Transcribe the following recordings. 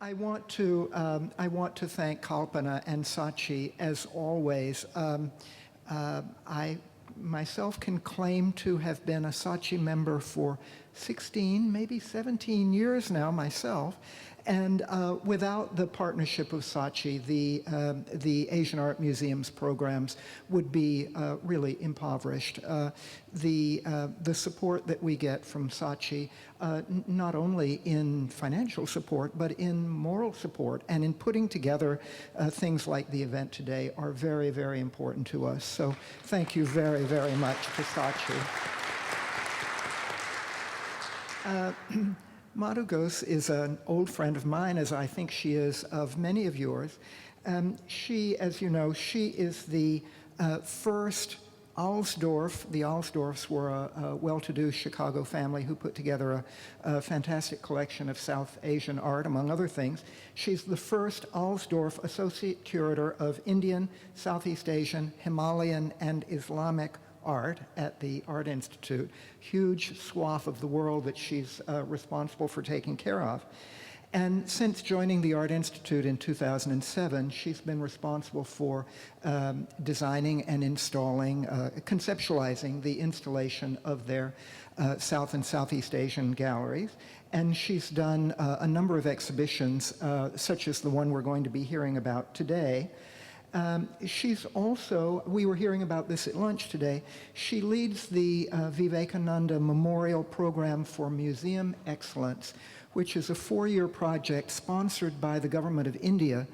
I want to thank Kalpana and Sachi as always. I myself can claim to have been a Sachi member for 16, maybe 17 years now myself. And without the partnership of Sachi, the Asian Art Museum's programs would be really impoverished. The support that we get from Sachi, not only in financial support, but in moral support and in putting together things like the event today are very, very important to us. So thank you very, very much to Sachi. Madhu Ghose is an old friend of mine, as I think she is of many of yours. She, as you know, she is the first Alsdorf. The Alsdorfs were a well-to-do Chicago family who put together a fantastic collection of South Asian art, among other things. She's the first Alsdorf Associate Curator of Indian, Southeast Asian, Himalayan, and Islamic art at the Art Institute. Huge swath of the world that she's responsible for taking care of. And since joining the Art Institute in 2007, she's been responsible for designing and installing, conceptualizing the installation of their South and Southeast Asian galleries. And she's done a number of exhibitions, such as the one we're going to be hearing about today. She's also, we were hearing about this at lunch today, she leads the Vivekananda Memorial Program for Museum Excellence, which is a 4-year project sponsored by the government of India,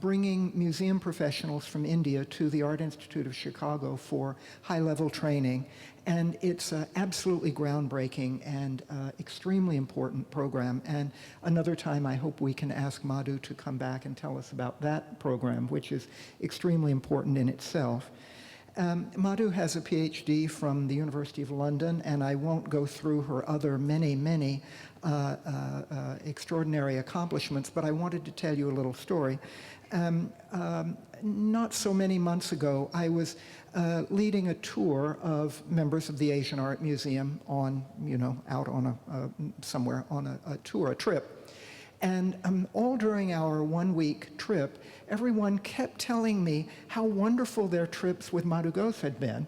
bringing museum professionals from India to the Art Institute of Chicago for high-level training. And it's absolutely groundbreaking and extremely important program. And another time, I hope we can ask Madhu to come back and tell us about that program, which is extremely important in itself. Madhu has a PhD from the University of London, and I won't go through her other many extraordinary accomplishments, but I wanted to tell you a little story. Not so many months ago, I was leading a tour of members of the Asian Art Museum on, out on somewhere on a tour, a trip. And all during our 1-week trip, everyone kept telling me how wonderful their trips with Madhu Ghose had been.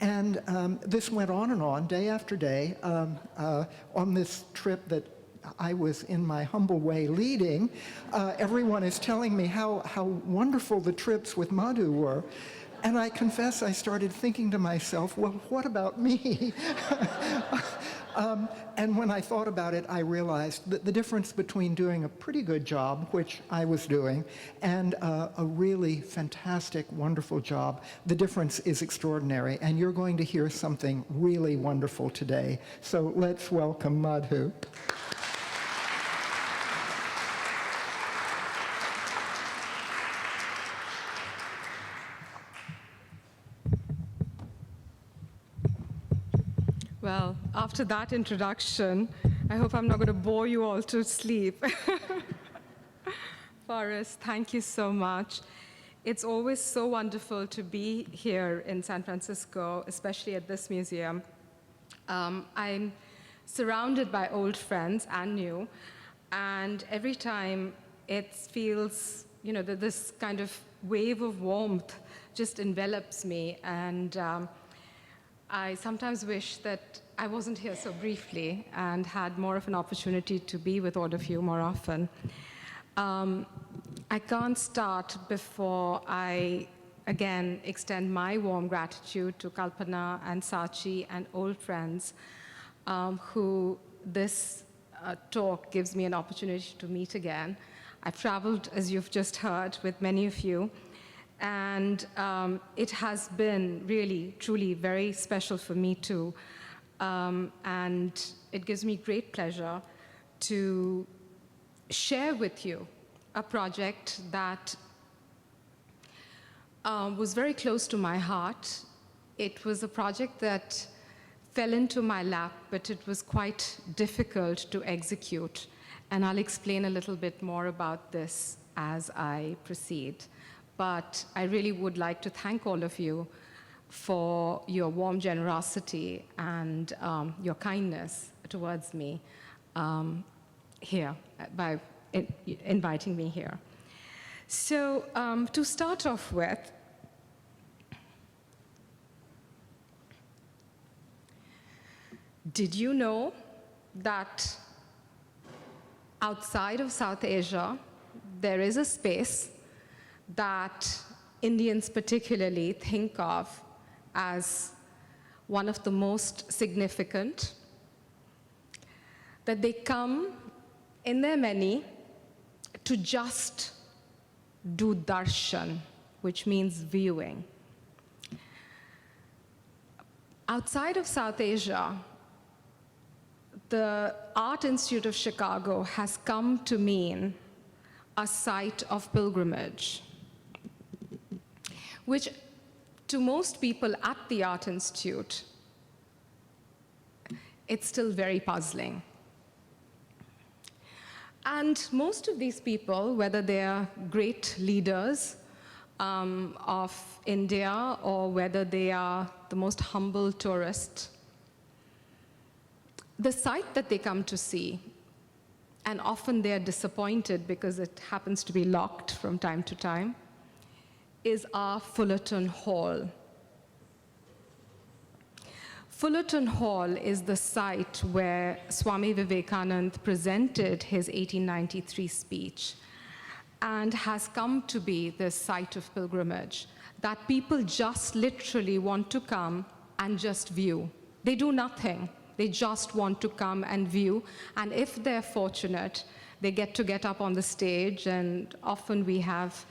And this went on, day after day, on this trip that I was, in my humble way, leading. Everyone is telling me how wonderful the trips with Madhu were. And I confess I started thinking to myself, well, what about me? And when I thought about it, I realized that the difference between doing a pretty good job, which I was doing, and a really fantastic, wonderful job, the difference is extraordinary. And you're going to hear something really wonderful today. So let's welcome Madhu. Well, after that introduction, I hope I'm not going to bore you all to sleep. Forrest, thank you so much. It's always so wonderful to be here in San Francisco, especially at this museum. I'm surrounded by old friends and new, and every time it feels, that this kind of wave of warmth just envelops me, and I sometimes wish that I wasn't here so briefly and had more of an opportunity to be with all of you more often. I can't start before I, again, extend my warm gratitude to Kalpana and Sachi and old friends who this talk gives me an opportunity to meet again. I've traveled, as you've just heard, with many of you. And it has been really, truly very special for me too. And it gives me great pleasure to share with you a project that was very close to my heart. It was a project that fell into my lap, but it was quite difficult to execute. And I'll explain a little bit more about this as I proceed. But I really would like to thank all of you for your warm generosity and your kindness towards me here by inviting me here. So to start off with, did you know that outside of South Asia, there is a space that Indians particularly think of as one of the most significant, that they come in their many to just do darshan, which means viewing. Outside of South Asia, the Art Institute of Chicago has come to mean a site of pilgrimage, which to most people at the Art Institute, it's still very puzzling. And most of these people, whether they are great leaders of India or whether they are the most humble tourists, the site that they come to see, and often they are disappointed because it happens to be locked from time to time, is our Fullerton Hall. Fullerton Hall is the site where Swami Vivekananda presented his 1893 speech and has come to be the site of pilgrimage that people just literally want to come and just view. They do nothing. They just want to come and view, and if they're fortunate, they get up on the stage, and often we have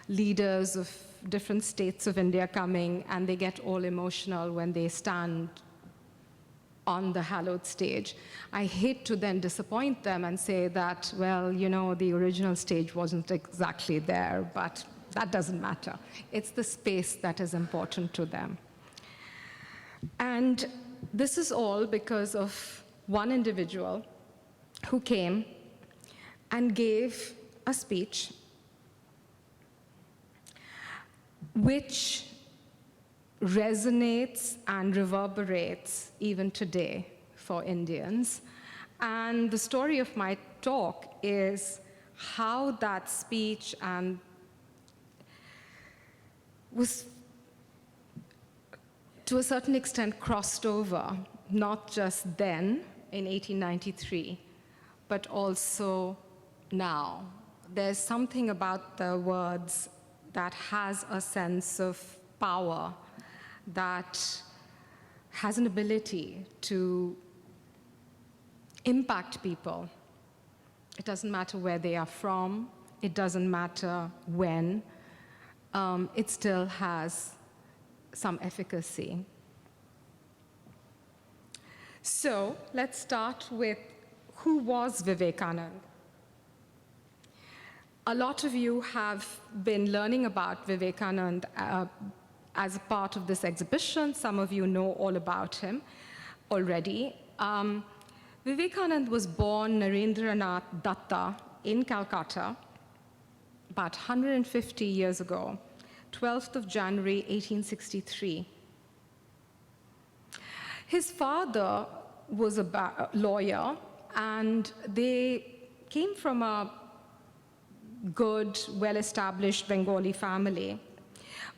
leaders of different states of India coming, and they get all emotional when they stand on the hallowed stage. I hate to then disappoint them and say that, well, you know, the original stage wasn't exactly there, but that doesn't matter. It's the space that is important to them. And this is all because of one individual who came and gave a speech which resonates and reverberates even today for Indians. And the story of my talk is how that speech was to a certain extent crossed over, not just then in 1893, but also now. There's something about the words that has a sense of power, that has an ability to impact people. It doesn't matter where they are from, it doesn't matter when, it still has some efficacy. So let's start with who was Vivekananda. A lot of you have been learning about Vivekananda as a part of this exhibition. Some of you know all about him already. Vivekananda was born Narendranath Datta in Calcutta about 150 years ago, 12th of January, 1863. His father was a lawyer, and they came from a good, well-established Bengali family.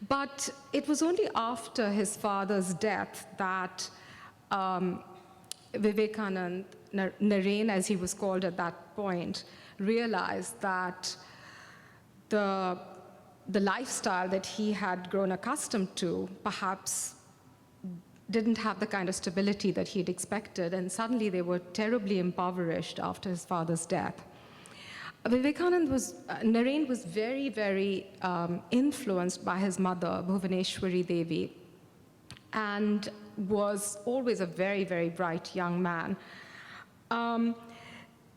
But it was only after his father's death that Vivekanand, Naren as he was called at that point, realized that the lifestyle that he had grown accustomed to perhaps didn't have the kind of stability that he'd expected, and suddenly they were terribly impoverished after his father's death. Naren was very, very influenced by his mother, Bhuvaneshwari Devi, and was always a very, very bright young man.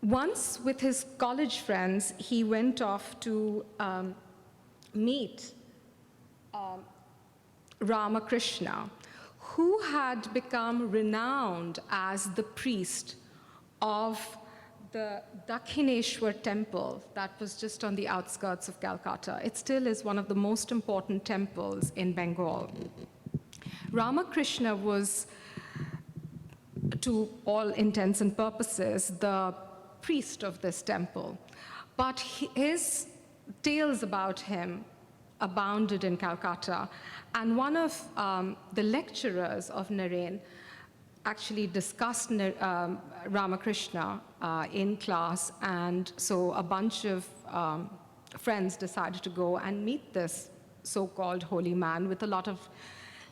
Once, with his college friends, he went off to meet Ramakrishna, who had become renowned as the priest of the Dakshineshwar temple that was just on the outskirts of Calcutta. It still is one of the most important temples in Bengal. Ramakrishna was, to all intents and purposes, the priest of this temple. But his tales about him abounded in Calcutta. And one of the lecturers of Naren actually discussed Ramakrishna in class, and so a bunch of friends decided to go and meet this so-called holy man with a lot of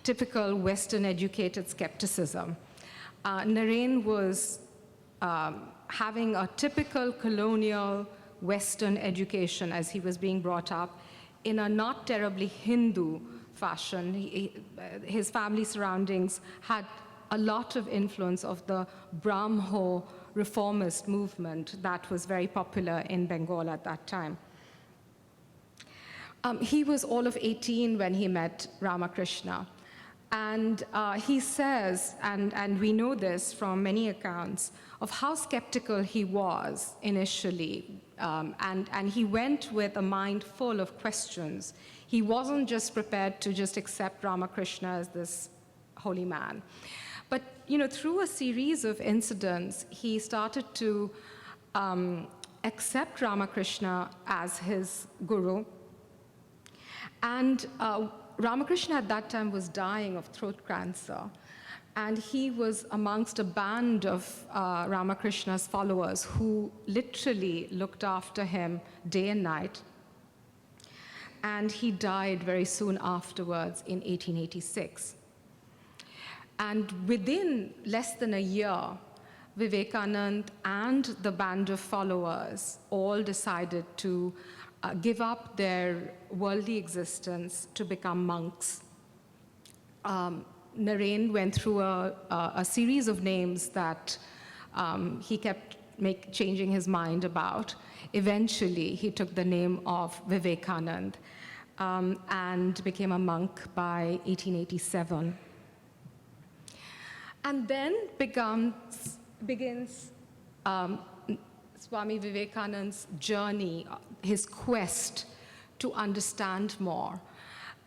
typical Western-educated skepticism. Naren was having a typical colonial Western education as he was being brought up in a not terribly Hindu fashion. His family surroundings had a lot of influence of the Brahmo reformist movement that was very popular in Bengal at that time. He was all of 18 when he met Ramakrishna. And he says, and we know this from many accounts, of how skeptical he was initially. And he went with a mind full of questions. He wasn't just prepared to just accept Ramakrishna as this holy man. But through a series of incidents, he started to accept Ramakrishna as his guru. And Ramakrishna at that time was dying of throat cancer. And he was amongst a band of Ramakrishna's followers who literally looked after him day and night. And he died very soon afterwards in 1886. And within less than a year, Vivekanand and the band of followers all decided to give up their worldly existence to become monks. Naren went through a series of names that he kept changing his mind about. Eventually, he took the name of Vivekanand and became a monk by 1887. And then begins Swami Vivekanand's journey, his quest to understand more.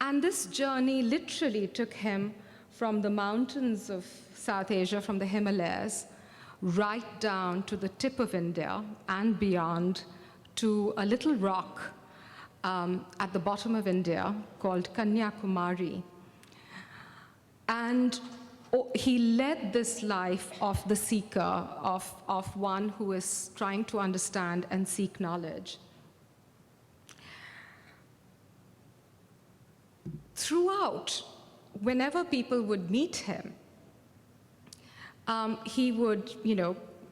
And this journey literally took him from the mountains of South Asia, from the Himalayas, right down to the tip of India and beyond to a little rock at the bottom of India called Kanyakumari. And he led this life of the seeker, of one who is trying to understand and seek knowledge. Throughout, whenever people would meet him, he would,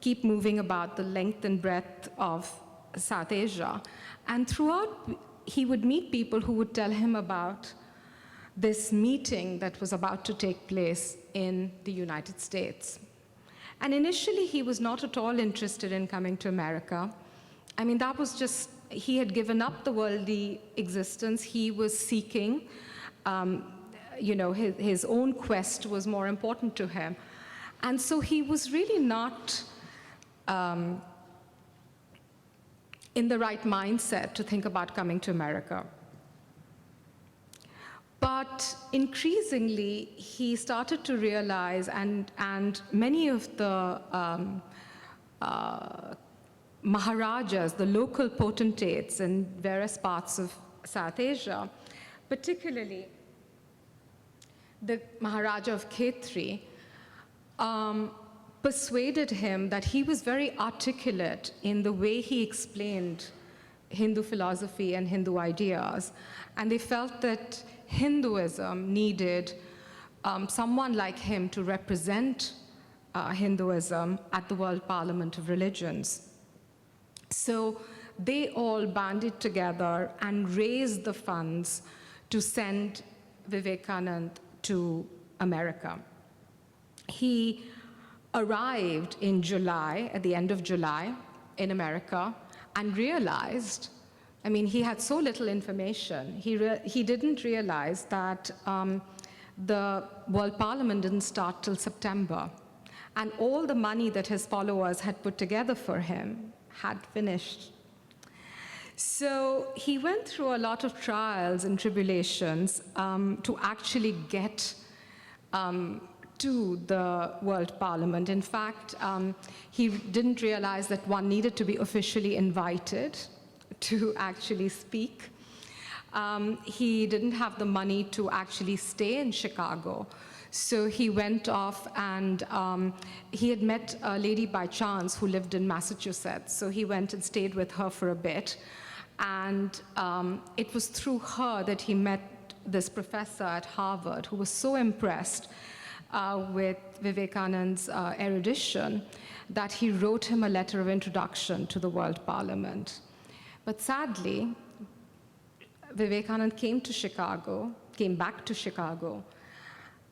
keep moving about the length and breadth of South Asia. And throughout, he would meet people who would tell him about this meeting that was about to take place in the United States. And initially, he was not at all interested in coming to America. I mean, that was just, he had given up the worldly existence. He was seeking, his own quest was more important to him. And so he was really not in the right mindset to think about coming to America. But increasingly, he started to realize, and many of the Maharajas, the local potentates in various parts of South Asia, particularly the Maharaja of Khetri, persuaded him that he was very articulate in the way he explained Hindu philosophy and Hindu ideas. And they felt that Hinduism needed someone like him to represent Hinduism at the World Parliament of Religions. So they all banded together and raised the funds to send Vivekanand to America. He arrived in July, at the end of July, in America, and realized, I mean, he had so little information. He didn't realize that the World Parliament didn't start till September. And all the money that his followers had put together for him had finished. So he went through a lot of trials and tribulations to actually get to the World Parliament. In fact, he didn't realize that one needed to be officially invited to actually speak. He didn't have the money to actually stay in Chicago. So he went off and he had met a lady by chance who lived in Massachusetts. So he went and stayed with her for a bit. And it was through her that he met this professor at Harvard who was so impressed with Vivekanand's erudition that he wrote him a letter of introduction to the World Parliament. But sadly, Vivekanand came back to Chicago,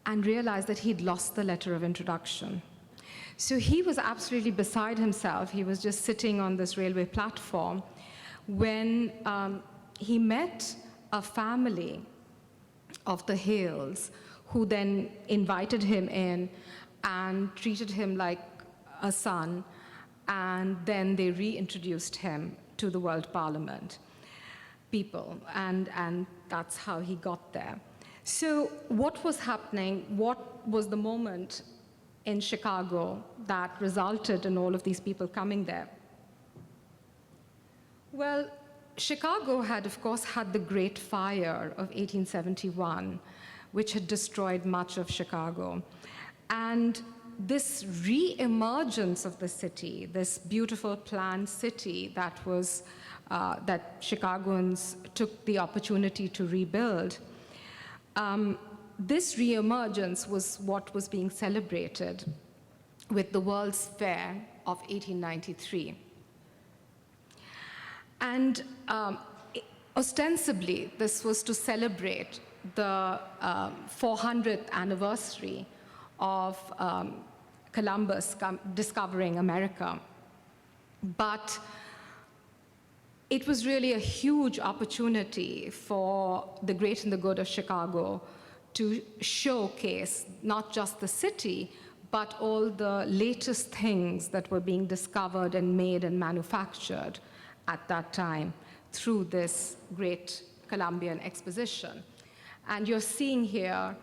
and realized that he'd lost the letter of introduction. So he was absolutely beside himself. He was just sitting on this railway platform when he met a family of the Hales who then invited him in and treated him like a son, and then they reintroduced him to the World Parliament people, and that's how he got there. So what was happening? What was the moment in Chicago that resulted in all of these people coming there? Well, Chicago had, of course, had the Great Fire of 1871, which had destroyed much of Chicago. And this re-emergence of the city, this beautiful planned city that was that Chicagoans took the opportunity to rebuild, this re-emergence was what was being celebrated with the World's Fair of 1893. And ostensibly, this was to celebrate the 400th anniversary of Columbus discovering America. But it was really a huge opportunity for the great and the good of Chicago to showcase not just the city, but all the latest things that were being discovered and made and manufactured at that time through this great Columbian exposition. And you're seeing here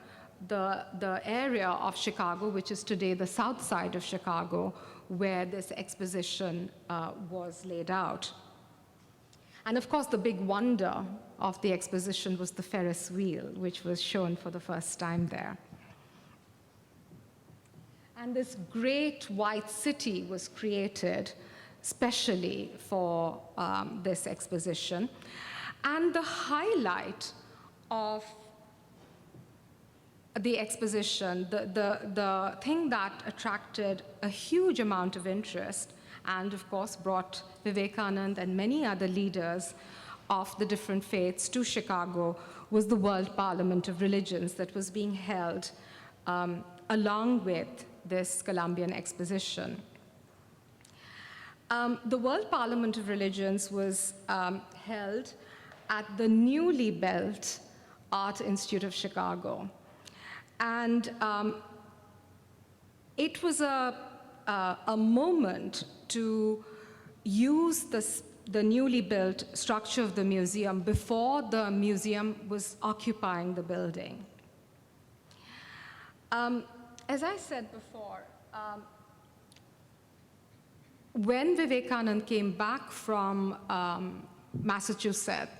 the area of Chicago, which is today the south side of Chicago, where this exposition was laid out. And of course, the big wonder of the exposition was the Ferris wheel, which was shown for the first time there. And this great white city was created specially for this exposition. And the highlight of the exposition, the thing that attracted a huge amount of interest and of course brought Vivekanand and many other leaders of the different faiths to Chicago, was the World Parliament of Religions that was being held along with this Columbian exposition. The World Parliament of Religions was held at the newly built Art Institute of Chicago. And it was a moment to use the newly built structure of the museum before the museum was occupying the building. As I said before, when Vivekanand came back from Massachusetts,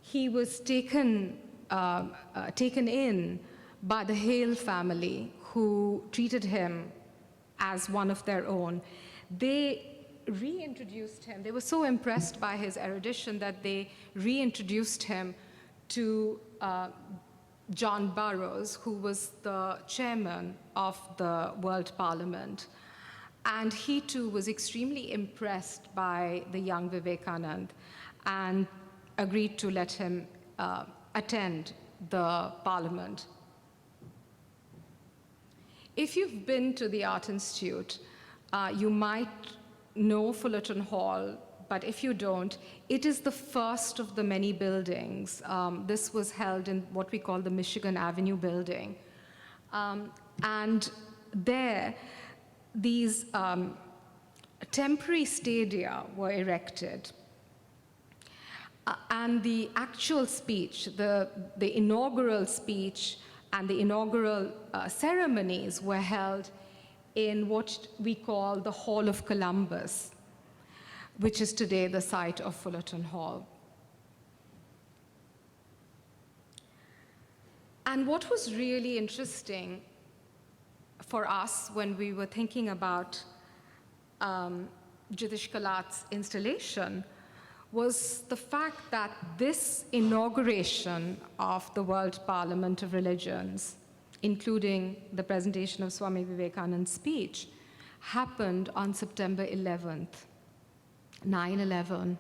he was taken in by the Hale family, who treated him as one of their own. They reintroduced him. They were so impressed by his erudition that they reintroduced him to John Burroughs, who was the chairman of the World Parliament. And he too was extremely impressed by the young Vivekanand and agreed to let him attend the Parliament. If you've been to the Art Institute, you might know Fullerton Hall, but if you don't, it is the first of the many buildings. This was held in what we call the Michigan Avenue building. And there, these temporary stadia were erected. And the actual speech, the inaugural speech and the inaugural ceremonies were held in what we call the Hall of Columbus. which is today the site of Fullerton Hall. And what was really interesting for us when we were thinking about Jitish Kallat's installation was the fact that this inauguration of the World Parliament of Religions, including the presentation of Swami Vivekanand's speech, happened on September 11th, 9/11,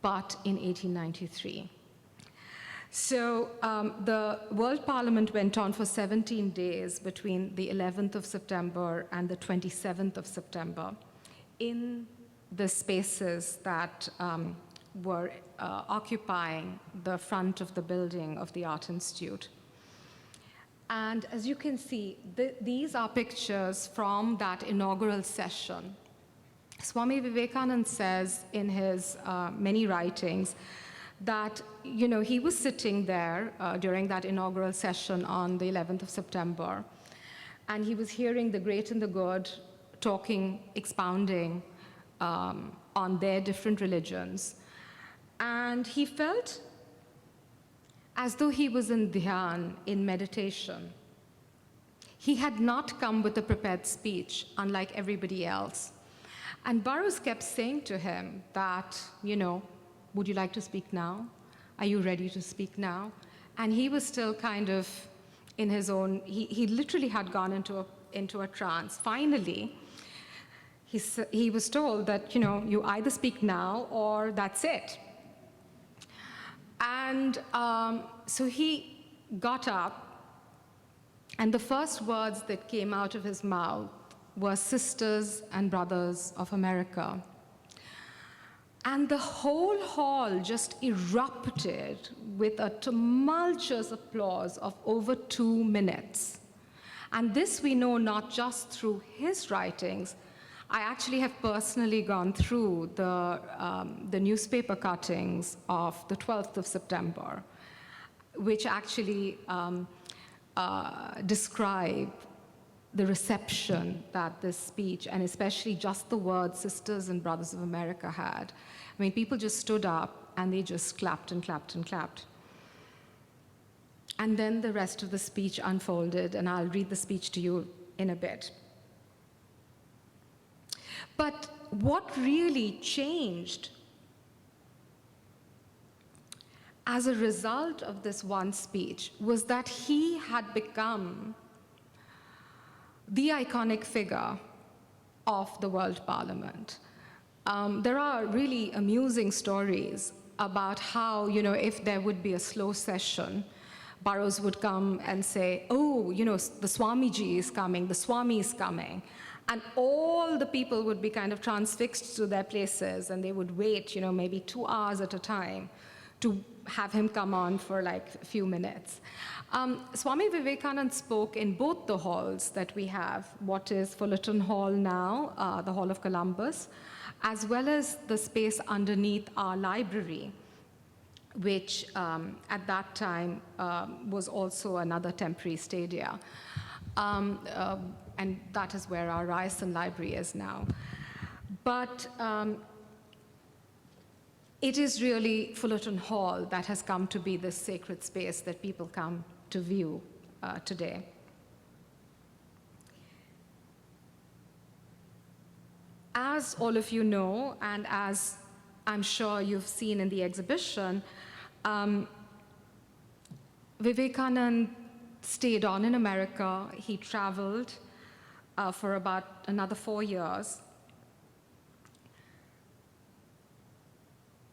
but in 1893. So the World Parliament went on for 17 days between the 11th of September and the 27th of September in the spaces that were occupying the front of the building of the Art Institute. And as you can see, these are pictures from that inaugural session. Swami Vivekananda says in his many writings that he was sitting there during that inaugural session on the 11th of September, and he was hearing the great and the good talking, expounding on their different religions. And he felt as though he was in dhyan, in meditation. He had not come with a prepared speech, unlike everybody else. And Burroughs kept saying to him that, would you like to speak now? Are you ready to speak now? And he was still kind of in his own, he literally had gone into a trance. Finally, he was told that, you either speak now or that's it. And so he got up, and the first words that came out of his mouth were "Sisters and Brothers of America." And the whole hall just erupted with a tumultuous applause of over 2 minutes. And this we know not just through his writings. I actually have personally gone through the newspaper cuttings of the 12th of September, which actually describe the reception that this speech, and especially just the words "Sisters and Brothers of America" had. I mean, people just stood up and they just clapped and clapped and clapped. And then the rest of the speech unfolded, and I'll read the speech to you in a bit. But what really changed as a result of this one speech was that he had become the iconic figure of the World Parliament. There are really amusing stories about how, if there would be a slow session, Burroughs would come and say, "Oh, the Swamiji is coming, the Swami is coming." And all the people would be kind of transfixed to their places, and they would wait, maybe 2 hours at a time to have him come on for like a few minutes. Swami Vivekananda spoke in both the halls that we have, what is Fullerton Hall now, the Hall of Columbus, as well as the space underneath our library, which at that time was also another temporary stadia. And that is where our Ryerson Library is now. But it is really Fullerton Hall that has come to be this sacred space that people come to view today. As all of you know, and as I'm sure you've seen in the exhibition, Vivekanand stayed on in America. He traveled for about another 4 years.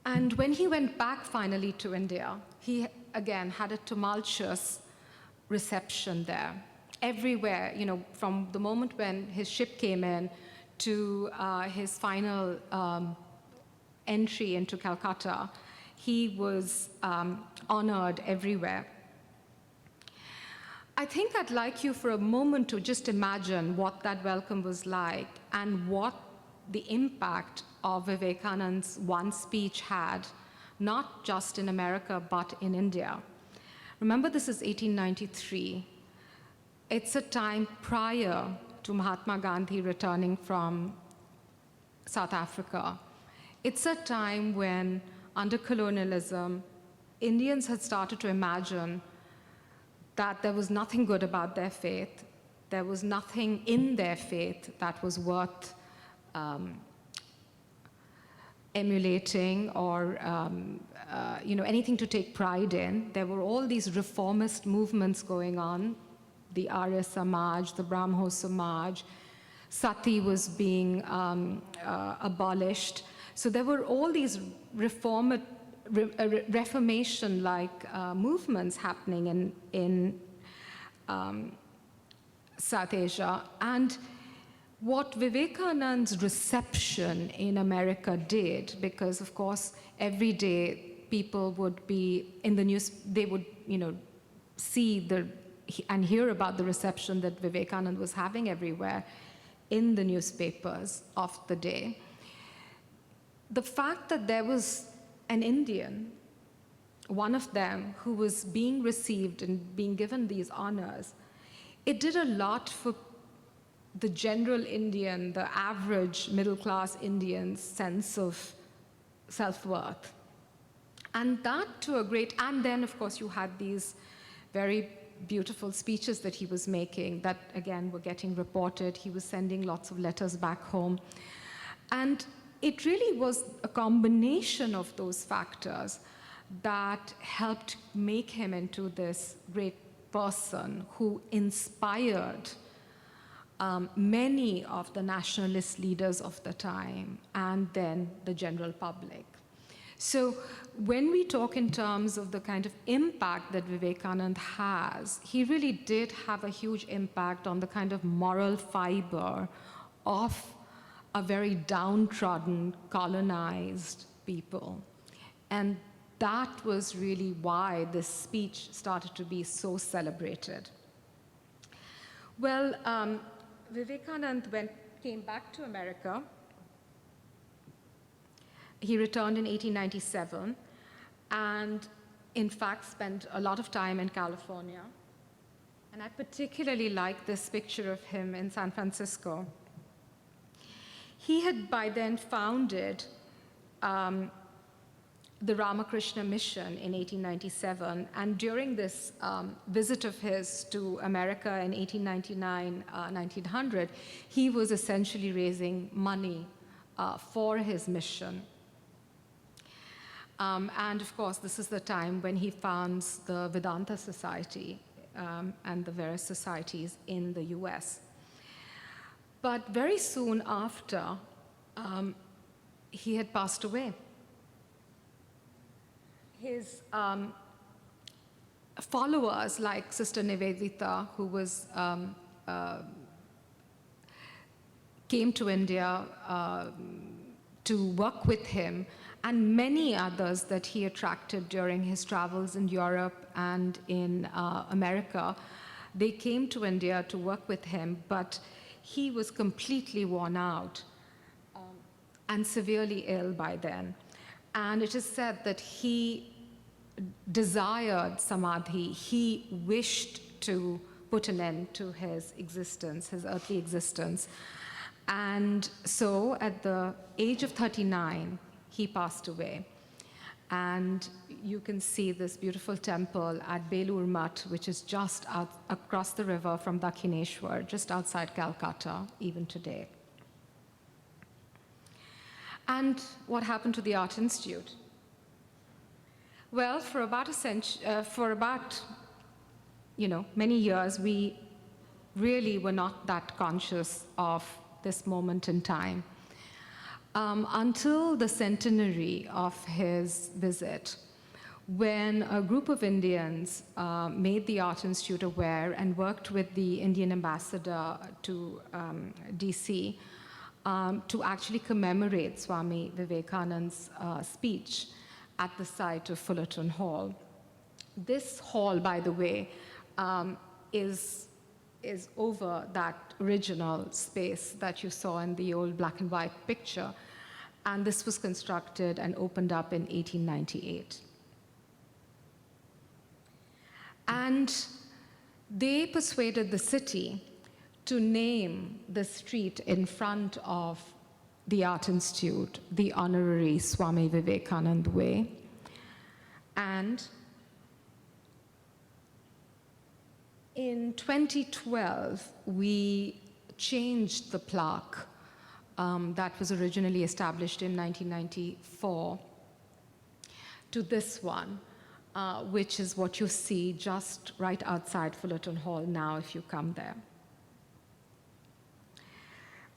And when he went back finally to India, he again had a tumultuous reception there. Everywhere, from the moment when his ship came in to his final entry into Calcutta, he was honored everywhere. I think I'd like you for a moment to just imagine what that welcome was like and what the impact of Vivekanand's one speech had, not just in America, but in India. Remember, this is 1893. It's a time prior to Mahatma Gandhi returning from South Africa. it's a time when, under colonialism, Indians had started to imagine that there was nothing good about their faith. There was nothing in their faith that was worth emulating or anything to take pride in. There were all these reformist movements going on, the Arya Samaj, the Brahmo Samaj. Sati was being abolished. So there were all these reformation-like movements happening in South Asia. And what Vivekanand's reception in America did, because of course every day people would be in the news, they would see and hear about the reception that Vivekanand was having everywhere in the newspapers of the day. The fact that there was an Indian, one of them, who was being received and being given these honors, it did a lot for the general Indian, the average middle-class Indian's sense of self-worth. And that to a great, and then of course you had these very beautiful speeches that he was making that again were getting reported. He was sending lots of letters back home. And it really was a combination of those factors that helped make him into this great person who inspired many of the nationalist leaders of the time and then the general public. So when we talk in terms of the kind of impact that Vivekanand has, he really did have a huge impact on the kind of moral fiber of a very downtrodden, colonized people. And that was really why this speech started to be so celebrated. Well, Vivekanand came back to America. He returned in 1897 and, in fact, spent a lot of time in California. And I particularly like this picture of him in San Francisco. He had by then founded the Ramakrishna Mission in 1897, and during this visit of his to America in 1899, 1900, he was essentially raising money for his mission. And of course, this is the time when he founds the Vedanta Society and the various societies in the US. But very soon after, he had passed away. His followers, like Sister Nivedita, who was came to India to work with him, and many others that he attracted during his travels in Europe and in America, they came to India to work with him, but he was completely worn out and severely ill by then. And it is said that he desired samadhi. He wished to put an end to his existence, his earthly existence. And so at the age of 39, he passed away. And you can see this beautiful temple at Belur Math, which is just across the river from Dakshineshwar, just outside Calcutta, even today. And what happened to the Art Institute? Well, for about many years, we really were not that conscious of this moment in time. Until the centenary of his visit, when a group of Indians made the Art Institute aware and worked with the Indian ambassador to DC to actually commemorate Swami Vivekanand's speech at the site of Fullerton Hall. This hall, by the way, is over that original space that you saw in the old black and white picture. And this was constructed and opened up in 1898. And they persuaded the city to name the street in front of the Art Institute the honorary Swami Vivekanand way. And in 2012, we changed the plaque that was originally established in 1994 to this one, which is what you see just right outside Fullerton Hall now if you come there.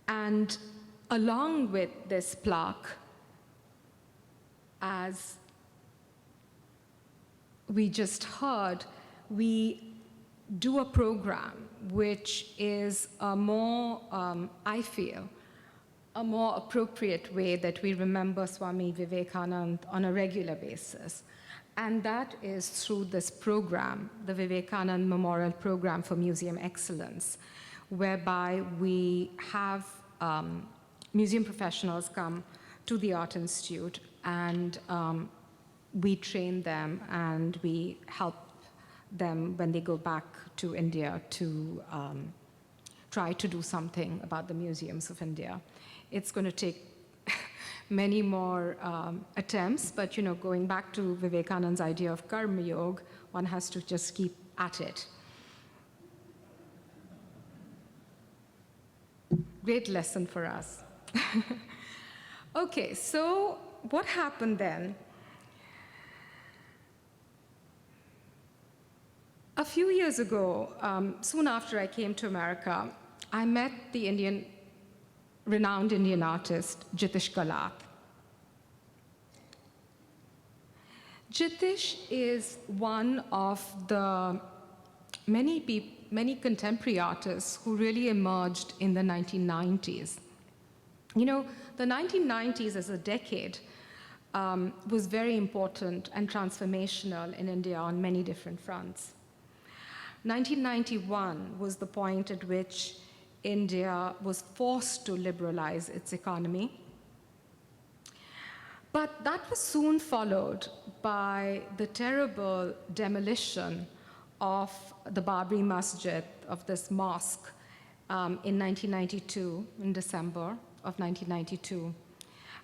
And along with this plaque, as we just heard, we do a program which is a more, I feel, a more appropriate way that we remember Swami Vivekanand on a regular basis. And that is through this program, the Vivekanand Memorial Program for Museum Excellence, whereby we have museum professionals come to the Art Institute and we train them and we help them when they go back to India to try to do something about the museums of India. It's going to take many more attempts, but going back to Vivekanand's idea of karma yoga, one has to just keep at it. Great lesson for us. Okay, so what happened then? A few years ago, soon after I came to America, I met the renowned Indian artist, Jitish Kallat. Jitish is one of the many contemporary artists who really emerged in the 1990s. The 1990s as a decade was very important and transformational in India on many different fronts. 1991 was the point at which India was forced to liberalize its economy. But that was soon followed by the terrible demolition of the Babri Masjid, of this mosque, in 1992, in December of 1992.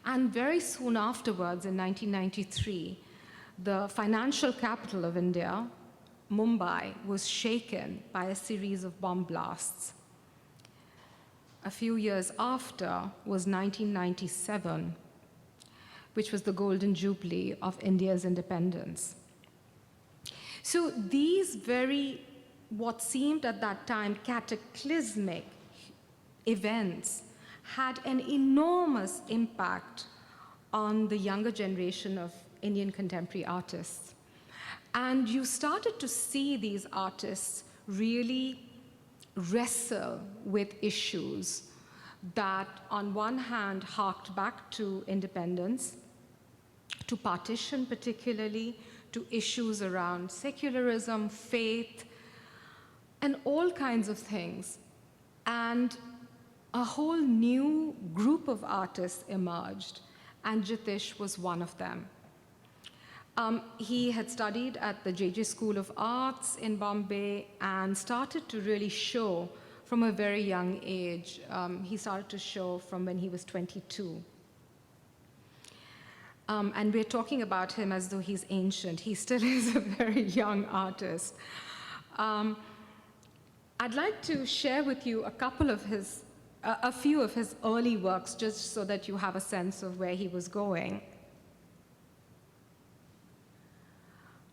And very soon afterwards, in 1993, the financial capital of India, Mumbai, was shaken by a series of bomb blasts. A few years after was 1997, which was the golden jubilee of India's independence. So these what seemed at that time cataclysmic events had an enormous impact on the younger generation of Indian contemporary artists. And you started to see these artists really wrestle with issues that, on one hand, harked back to independence, to partition particularly, to issues around secularism, faith, and all kinds of things. And a whole new group of artists emerged, and Jitish was one of them. He had studied at the J.J. School of Arts in Bombay and started to really show from a very young age. He started to show from when he was 22. And we're talking about him as though he's ancient. He still is a very young artist. I'd like to share with you a few of his early works, just so that you have a sense of where he was going.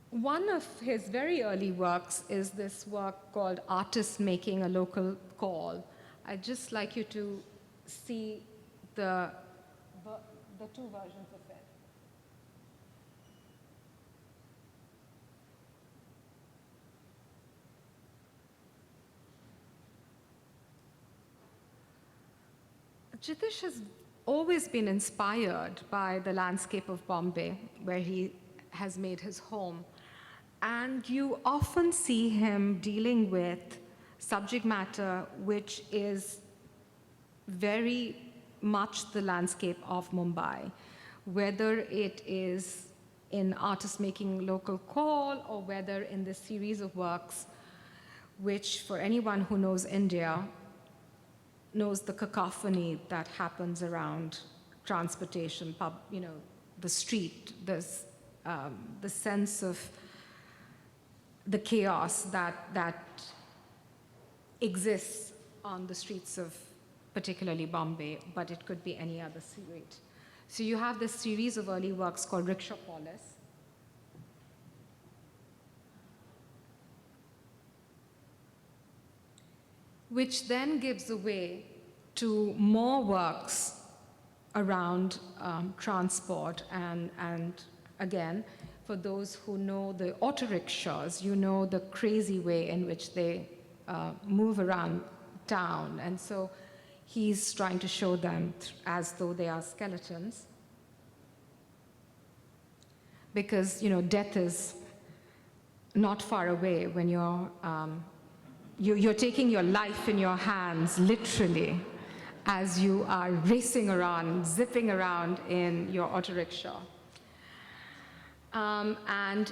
One of his very early works is this work called Artists Making a Local Call. I'd just like you to see the two versions of it. Jitish has always been inspired by the landscape of Bombay, where he has made his home. And you often see him dealing with subject matter which is very much the landscape of Mumbai, whether it is in Artists Making Local Call or whether in this series of works, which for anyone who knows India knows the cacophony that happens around transportation, the street, the sense of the chaos that exists on the streets of particularly Bombay, but it could be any other street. So you have this series of early works called Rickshapolis, which then gives way to more works around transport. And again, for those who know the auto rickshaws, you know the crazy way in which they move around town. And so he's trying to show them as though they are skeletons. Because, death is not far away when you're taking your life in your hands, literally, as you are racing around, zipping around in your auto rickshaw. And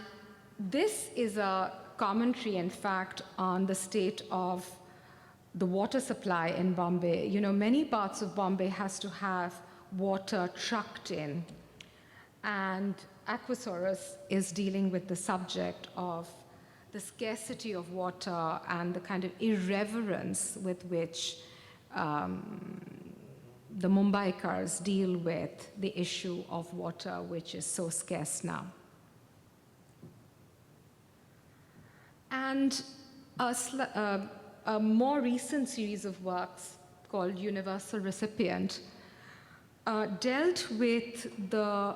this is a commentary, in fact, on the state of the water supply in Bombay. Many parts of Bombay has to have water trucked in. And Aquasaurus is dealing with the subject of the scarcity of water and the kind of irreverence with which the Mumbaikars deal with the issue of water, which is so scarce now. And a more recent series of works called Universal Recipient dealt with the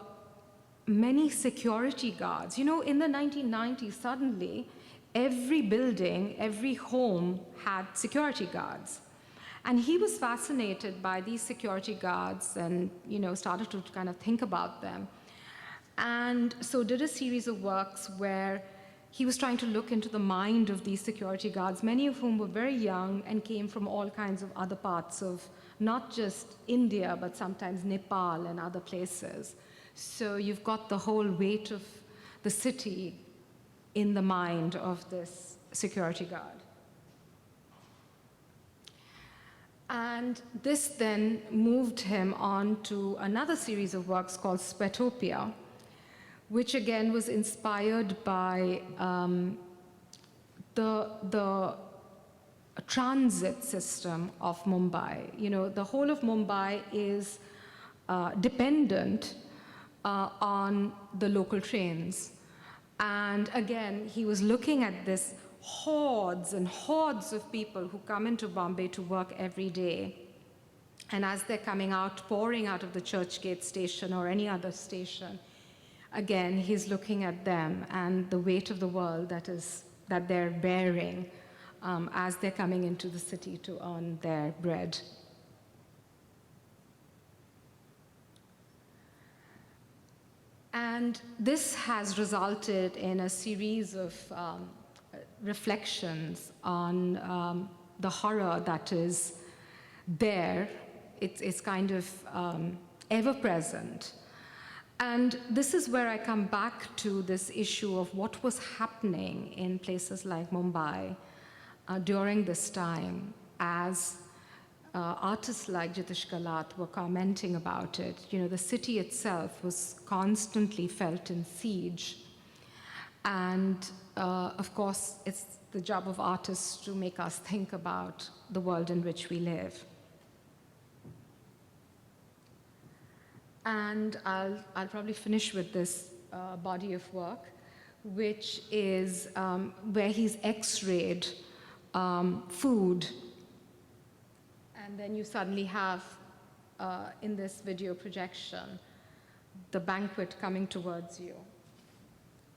many security guards. In the 1990s, suddenly, every building, every home had security guards. And he was fascinated by these security guards and, started to kind of think about them. And so did a series of works where he was trying to look into the mind of these security guards, many of whom were very young and came from all kinds of other parts of not just India, but sometimes Nepal and other places. So you've got the whole weight of the city in the mind of this security guard. And this then moved him on to another series of works called Sweatopia, which again was inspired by the transit system of Mumbai. The whole of Mumbai is dependent on the local trains. And again, he was looking at this hordes and hordes of people who come into Bombay to work every day. And as they're coming out, pouring out of the Churchgate station or any other station, again, he's looking at them and the weight of the world that they're bearing as they're coming into the city to earn their bread. And this has resulted in a series of reflections on the horror that is there. It's kind of ever present. And this is where I come back to this issue of what was happening in places like Mumbai during this time as artists like Jitish Kallat were commenting about it. The city itself was constantly felt in siege. And of course, it's the job of artists to make us think about the world in which we live. And I'll probably finish with this body of work, which is where he's X-rayed food. And then you suddenly have, in this video projection, the banquet coming towards you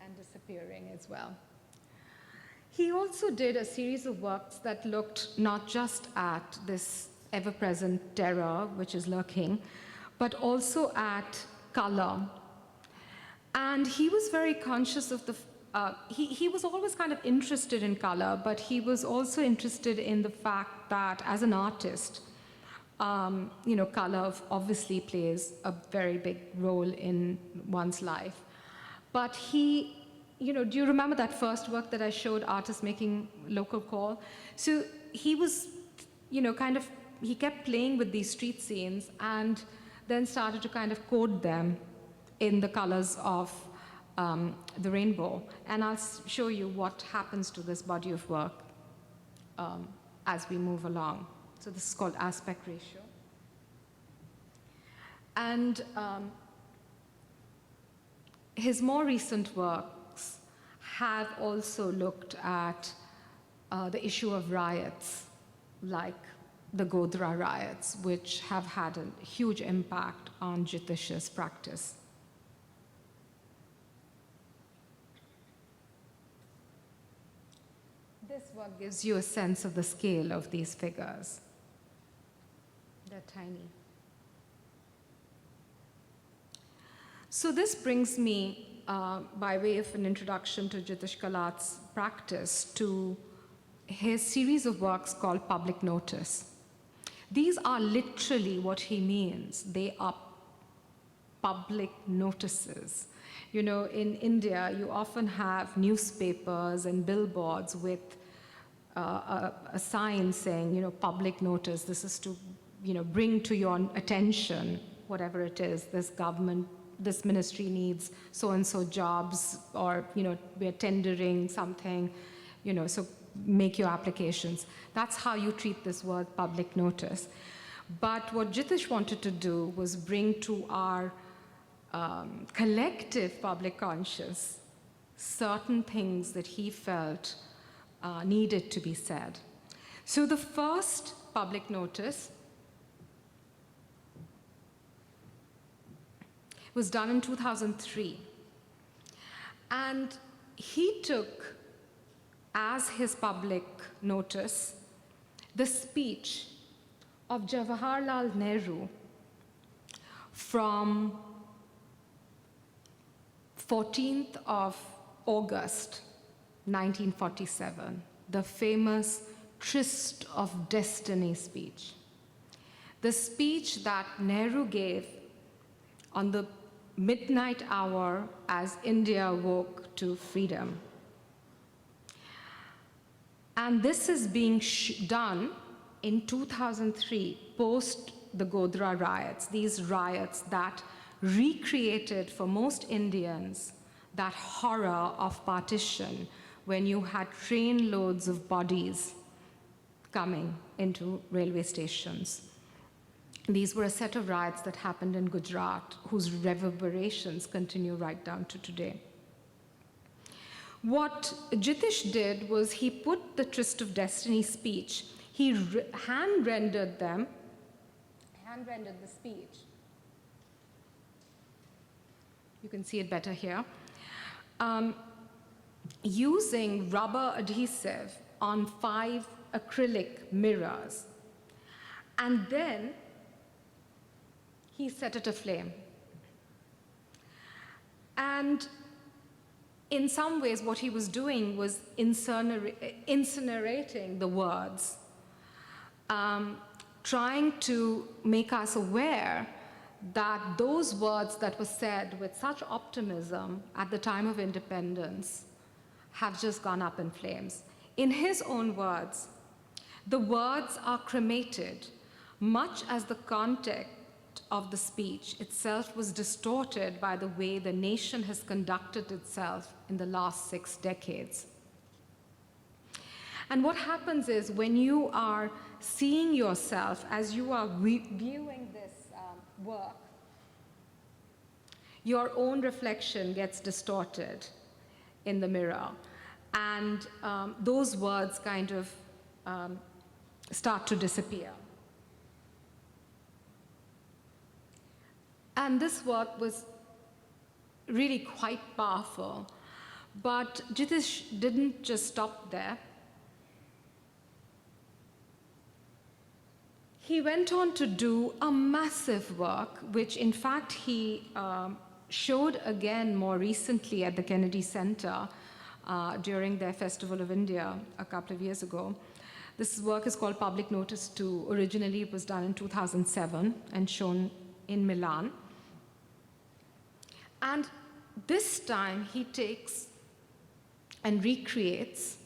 and disappearing as well. He also did a series of works that looked not just at this ever-present terror, which is lurking, but also at color. And he was very conscious of he was always kind of interested in color, but he was also interested in the fact that as an artist, color obviously plays a very big role in one's life. But do you remember that first work that I showed, Artists Making Local Call? So he was, kind of he kept playing with these street scenes and then started to kind of code them in the colors of the rainbow. And I'll show you what happens to this body of work as we move along. So this is called aspect ratio. And his more recent works have also looked at the issue of riots, like the Godhra riots, which have had a huge impact on Jitish's practice. This work gives you a sense of the scale of these figures. They're tiny. So this brings me, by way of an introduction to Jitish Kallat's practice, to his series of works called Public Notice. These are literally what he means. They are public notices. You know, in India, you often have newspapers and billboards with a sign saying, you know, public notice. This is to, you know, bring to your attention whatever it is. This government, this ministry needs so-and-so jobs, or, you know, we're tendering something, you know, so make your applications. That's how you treat this word, public notice. But what Jitish wanted to do was bring to our collective public conscious certain things that he felt needed to be said. So the first public notice was done in 2003. And he took as his public notice the speech of Jawaharlal Nehru from 14th of August, 1947, the famous Tryst of Destiny speech. The speech that Nehru gave on the midnight hour as India woke to freedom. And this is being done in 2003, post the Godhra riots, these riots that recreated for most Indians that horror of partition, when you had train loads of bodies coming into railway stations. These were a set of riots that happened in Gujarat, whose reverberations continue right down to today. What Jitish did was he put the Tryst of Destiny speech, he hand-rendered the speech. You can see it better here. Using rubber adhesive on 5 acrylic mirrors. And then he set it aflame. And in some ways, what he was doing was incinerating the words, trying to make us aware that those words that were said with such optimism at the time of independence have just gone up in flames. In his own words, the words are cremated, much as the context of the speech itself was distorted by the way the nation has conducted itself in the last 6 decades. And what happens is, when you are seeing yourself as you are viewing this work, your own reflection gets distorted in the mirror. And those words kind of start to disappear. And this work was really quite powerful. But Jitish didn't just stop there. He went on to do a massive work, which in fact he showed again more recently at the Kennedy Center during their Festival of India a couple of years ago. This work is called Public Notice 2. Originally, it was done in 2007 and shown in Milan. And this time, he takes and recreates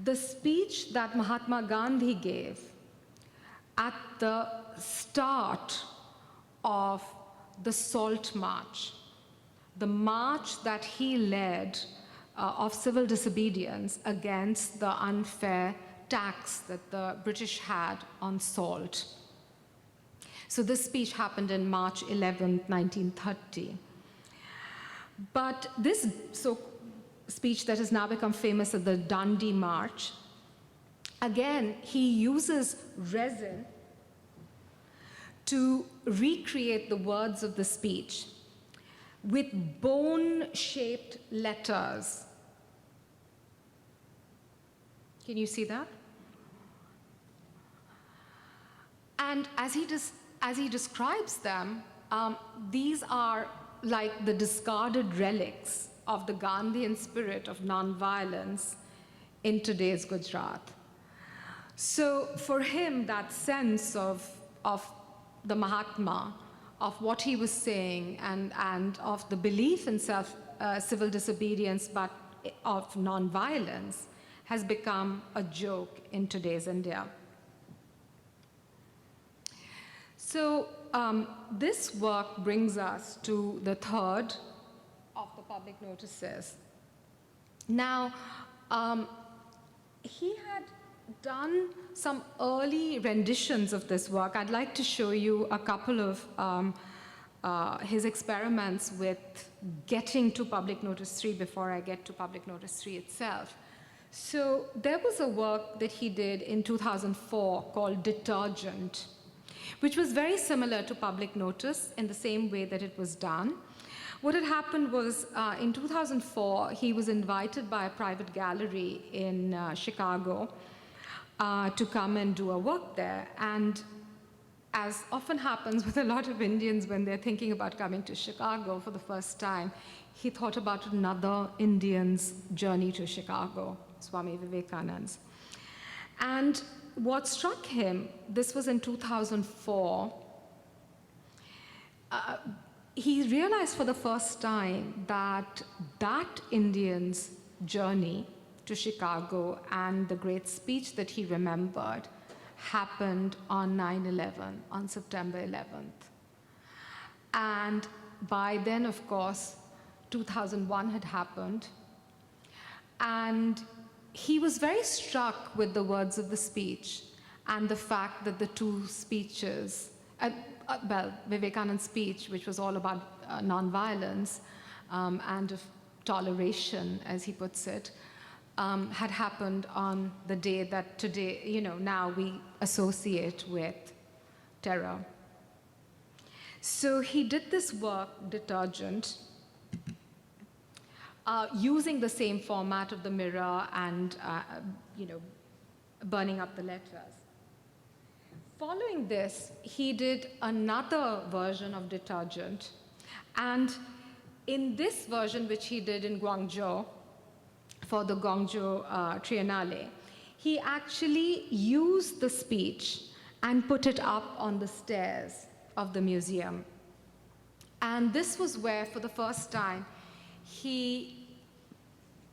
the speech that Mahatma Gandhi gave at the start of the Salt March, the march that he led of civil disobedience against the unfair tax that the British had on salt. So this speech happened in March 11, 1930. But this speech that has now become famous as the Dundee March, again, he uses resin to recreate the words of the speech with bone-shaped letters. Can you see that? And as he describes them, these are like the discarded relics of the Gandhian spirit of nonviolence in today's Gujarat. So for him, that sense of the Mahatma, of what he was saying, and of the belief in civil disobedience, but of nonviolence, has become a joke in today's India. So this work brings us to the third of the public notices. Now, he had done some early renditions of this work. I'd like to show you a couple of his experiments with getting to public notice 3 before I get to public notice 3 itself. So there was a work that he did in 2004 called Detergent, which was very similar to public notice in the same way that it was done. What had happened was in 2004, he was invited by a private gallery in Chicago to come and do a work there. And as often happens with a lot of Indians when they're thinking about coming to Chicago for the first time, he thought about another Indian's journey to Chicago, Swami Vivekanand's. And what struck him, this was in 2004, he realized for the first time that that Indian's journey to Chicago and the great speech that he remembered happened on 9/11, on September 11th. And by then, of course, 2001 had happened. And he was very struck with the words of the speech and the fact that the two speeches, Vivekanand's speech, which was all about nonviolence and of toleration, as he puts it, had happened on the day that today, now we associate with terror. So he did this work, Detergent, using the same format of the mirror and, burning up the letters. Following this, he did another version of Detergent. And in this version, which he did in Guangzhou, for the Guangzhou Triennale, he actually used the speech and put it up on the stairs of the museum. And this was where, for the first time, he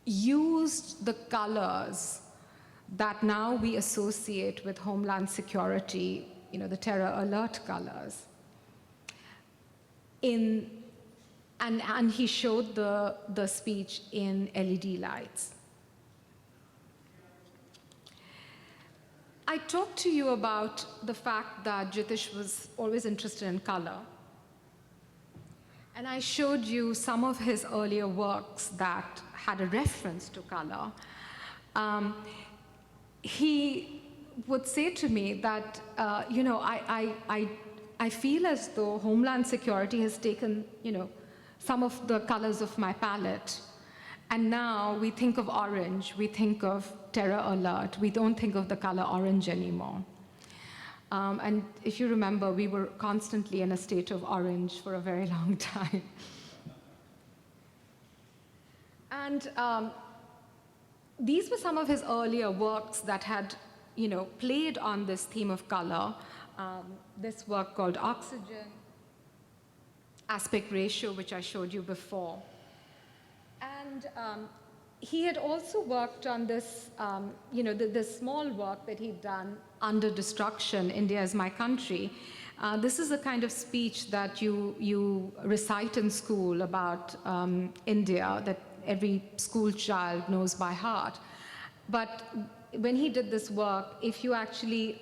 used the colors that now we associate with Homeland Security, the terror alert colors. And he showed the speech in LED lights. I talked to you about the fact that Jitish was always interested in color. And I showed you some of his earlier works that had a reference to color. He would say to me that, I feel as though Homeland Security has taken, some of the colors of my palette. And now we think of orange, we think of terror alert, we don't think of the color orange anymore. And if you remember, we were constantly in a state of orange for a very long time. And these were some of his earlier works that had, played on this theme of color. This work called Oxygen, Aspect Ratio, which I showed you before. And he had also worked on this, the small work that he'd done under destruction, India is my country. This is a kind of speech that you recite in school about India, that every school child knows by heart. But when he did this work, if you actually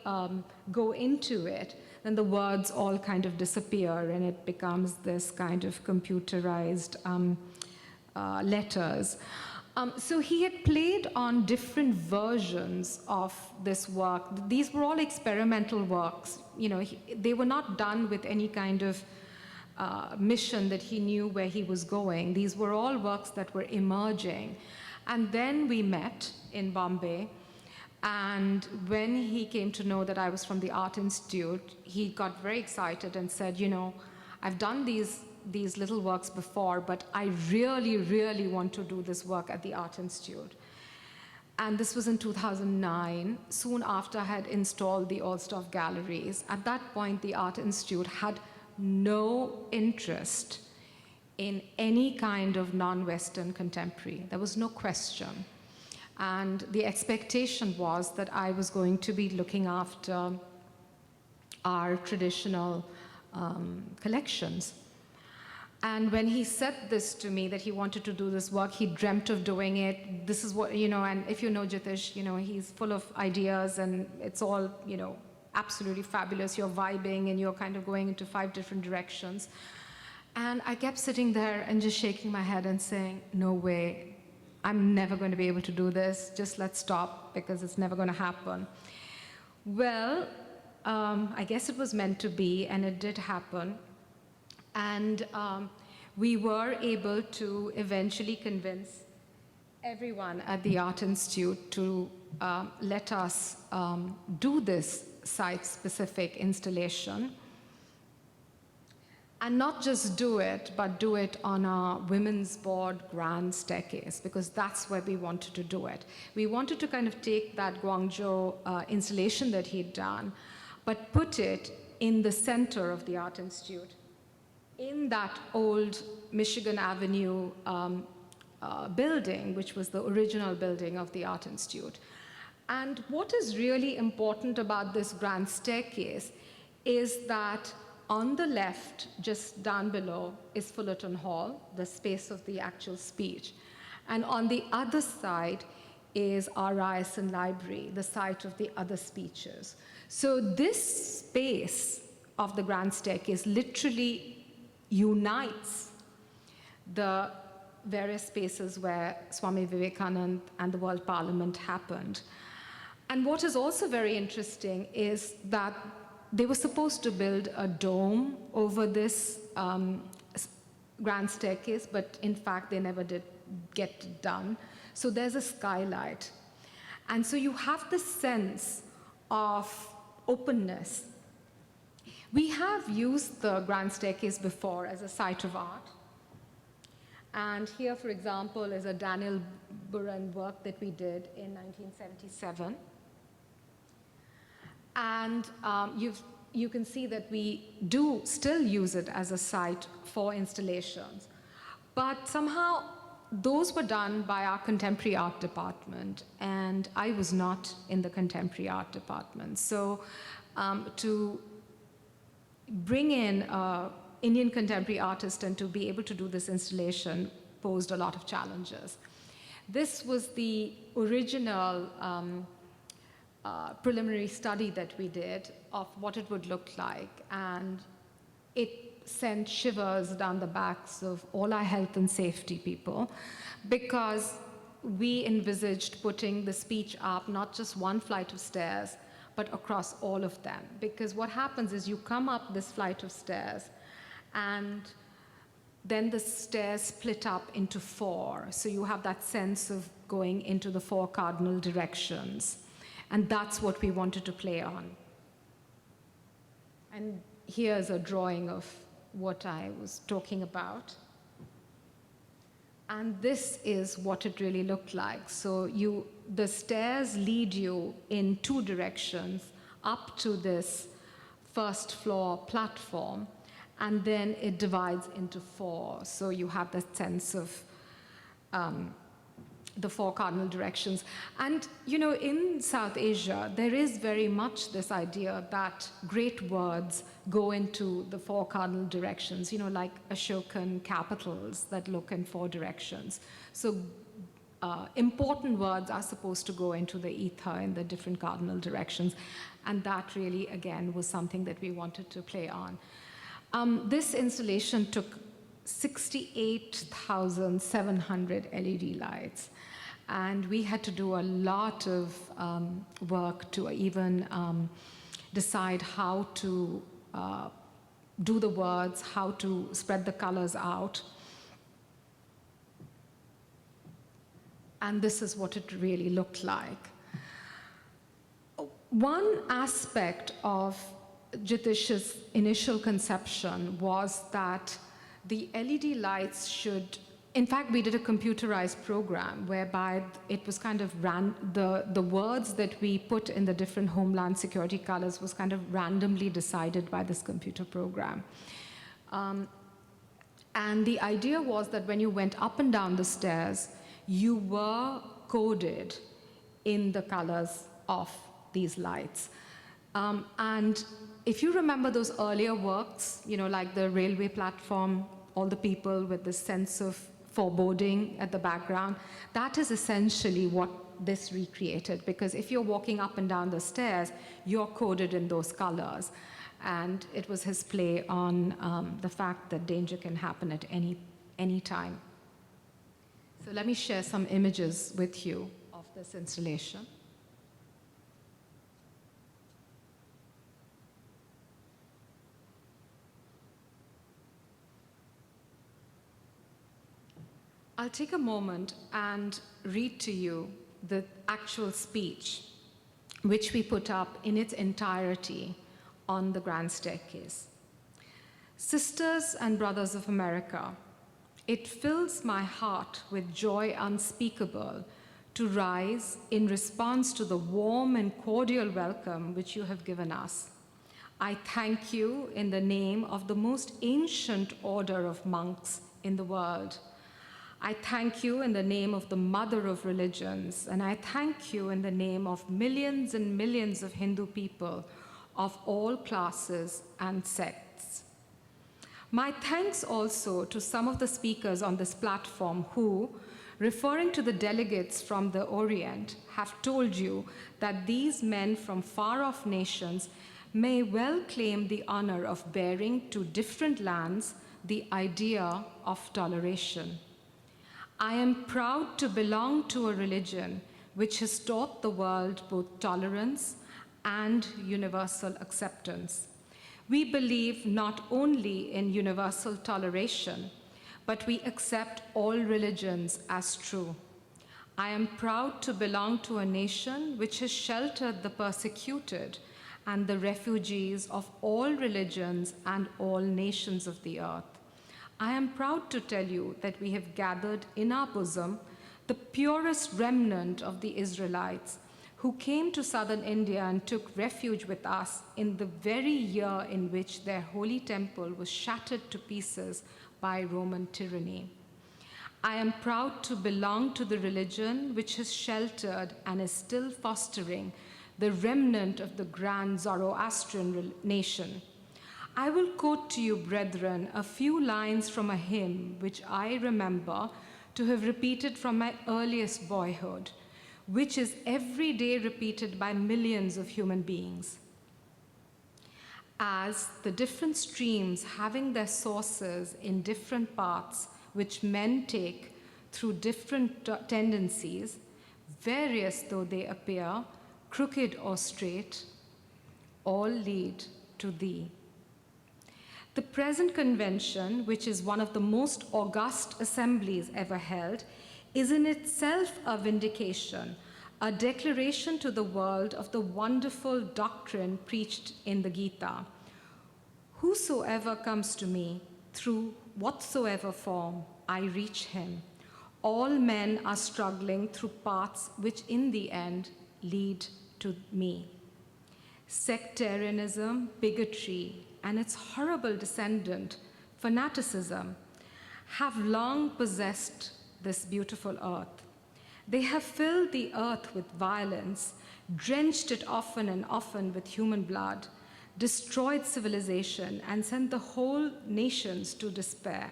go into it, then the words all kind of disappear and it becomes this kind of computerized letters. So he had played on different versions of this work. These were all experimental works. They were not done with any kind of mission that he knew where he was going. These were all works that were emerging. And then we met in Bombay. And when he came to know that I was from the Art Institute, he got very excited and said, I've done these little works before, but I really, really want to do this work at the Art Institute. And this was in 2009, soon after I had installed the Alsdorf galleries. At that point, the Art Institute had no interest in any kind of non-Western contemporary. There was no question. And the expectation was that I was going to be looking after our traditional collections. And when he said this to me, that he wanted to do this work, he dreamt of doing it. This is what, and if you know Jitish, he's full of ideas and it's all, absolutely fabulous. You're vibing and you're kind of going into 5 different directions. And I kept sitting there and just shaking my head and saying, no way, I'm never going to be able to do this. Just let's stop because it's never going to happen. Well, I guess it was meant to be, and it did happen. And we were able to eventually convince everyone at the Art Institute to let us do this site-specific installation. And not just do it, but do it on a women's board grand staircase, because that's where we wanted to do it. We wanted to kind of take that Guangzhou installation that he'd done, but put it in the center of the Art Institute, in that old Michigan Avenue building, which was the original building of the Art Institute. And what is really important about this grand staircase is that on the left, just down below, is Fullerton Hall, the space of the actual speech. And on the other side is our Ryerson Library, the site of the other speeches. So this space of the grand staircase literally unites the various spaces where Swami Vivekananda and the World Parliament happened. And what is also very interesting is that they were supposed to build a dome over this grand staircase, but in fact, they never did get it done. So there's a skylight. And so you have this sense of openness. We have used the grand staircase before as a site of art. And here, for example, is a Daniel Buren work that we did in 1977. And you can see that we do still use it as a site for installations. But somehow, those were done by our contemporary art department, and I was not in the contemporary art department. So to bring in an Indian contemporary artist and to be able to do this installation posed a lot of challenges. This was the original preliminary study that we did of what it would look like, and it sent shivers down the backs of all our health and safety people, because we envisaged putting the speech up not just one flight of stairs, but across all of them. Because what happens is you come up this flight of stairs, and then the stairs split up into 4. So you have that sense of going into the 4 cardinal directions. And that's what we wanted to play on. And here's a drawing of what I was talking about. And this is what it really looked like. So the stairs lead you in 2 directions up to this first floor platform, and then it divides into 4. So you have that sense of the four cardinal directions. And, in South Asia, there is very much this idea that great words go into the four cardinal directions, like Ashokan capitals that look in four directions. So important words are supposed to go into the ether in the different cardinal directions. And that really, again, was something that we wanted to play on. This installation took 68,700 LED lights. And we had to do a lot of work to even decide how to do the words, how to spread the colors out. And this is what it really looked like. One aspect of Jitish's initial conception was that the LED lights should, in fact, we did a computerized program whereby it was kind of the words that we put in the different Homeland Security colors was kind of randomly decided by this computer program. And the idea was that when you went up and down the stairs, you were coded in the colors of these lights. And if you remember those earlier works, like the railway platform, all the people with this sense of foreboding at the background, that is essentially what this recreated, because if you're walking up and down the stairs, you're coded in those colors. And it was his play on the fact that danger can happen at any time. So let me share some images with you of this installation. I'll take a moment and read to you the actual speech, which we put up in its entirety on the grand staircase. Sisters and brothers of America, it fills my heart with joy unspeakable to rise in response to the warm and cordial welcome which you have given us. I thank you in the name of the most ancient order of monks in the world. I thank you in the name of the mother of religions, and I thank you in the name of millions and millions of Hindu people of all classes and sects. My thanks also to some of the speakers on this platform who, referring to the delegates from the Orient, have told you that these men from far-off nations may well claim the honor of bearing to different lands the idea of toleration. I am proud to belong to a religion which has taught the world both tolerance and universal acceptance. We believe not only in universal toleration, but we accept all religions as true. I am proud to belong to a nation which has sheltered the persecuted and the refugees of all religions and all nations of the earth. I am proud to tell you that we have gathered in our bosom the purest remnant of the Israelites who came to southern India and took refuge with us in the very year in which their holy temple was shattered to pieces by Roman tyranny. I am proud to belong to the religion which has sheltered and is still fostering the remnant of the grand Zoroastrian nation. I will quote to you, brethren, a few lines from a hymn which I remember to have repeated from my earliest boyhood, which is every day repeated by millions of human beings. As the different streams having their sources in different paths which men take through different tendencies, various though they appear, crooked or straight, all lead to thee. The present convention, which is one of the most august assemblies ever held, is in itself a vindication, a declaration to the world of the wonderful doctrine preached in the Gita. Whosoever comes to me, through whatsoever form, I reach him. All men are struggling through paths which in the end lead to me. Sectarianism, bigotry, and its horrible descendant, fanaticism, have long possessed this beautiful earth. They have filled the earth with violence, drenched it often and often with human blood, destroyed civilization, and sent the whole nations to despair.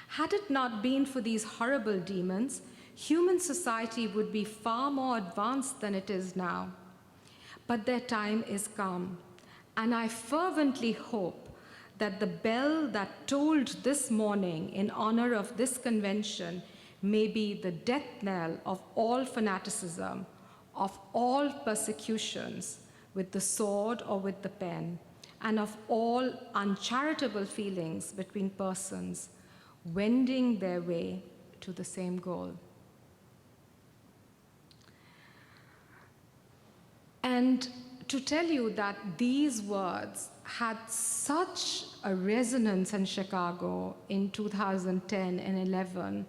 Had it not been for these horrible demons, human society would be far more advanced than it is now. But their time is come, and I fervently hope that the bell that tolled this morning in honor of this convention may be the death knell of all fanaticism, of all persecutions with the sword or with the pen, and of all uncharitable feelings between persons, wending their way to the same goal. And to tell you that these words had such a resonance in Chicago in 2010 and 11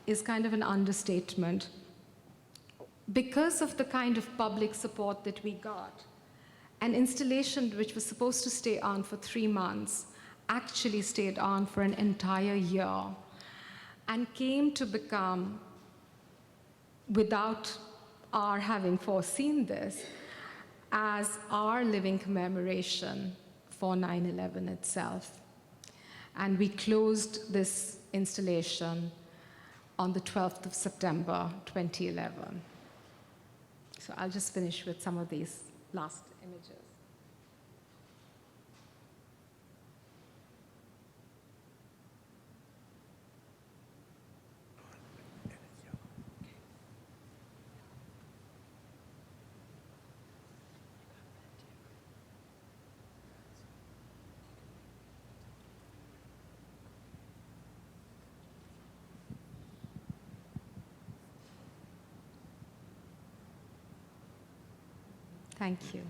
is kind of an understatement. Because of the kind of public support that we got, an installation which was supposed to stay on for 3 months actually stayed on for an entire year and came to become, without our having foreseen this, as our living commemoration for 9/11 itself. And we closed this installation on the 12th of September, 2011. So I'll just finish with some of these last images. Thank you.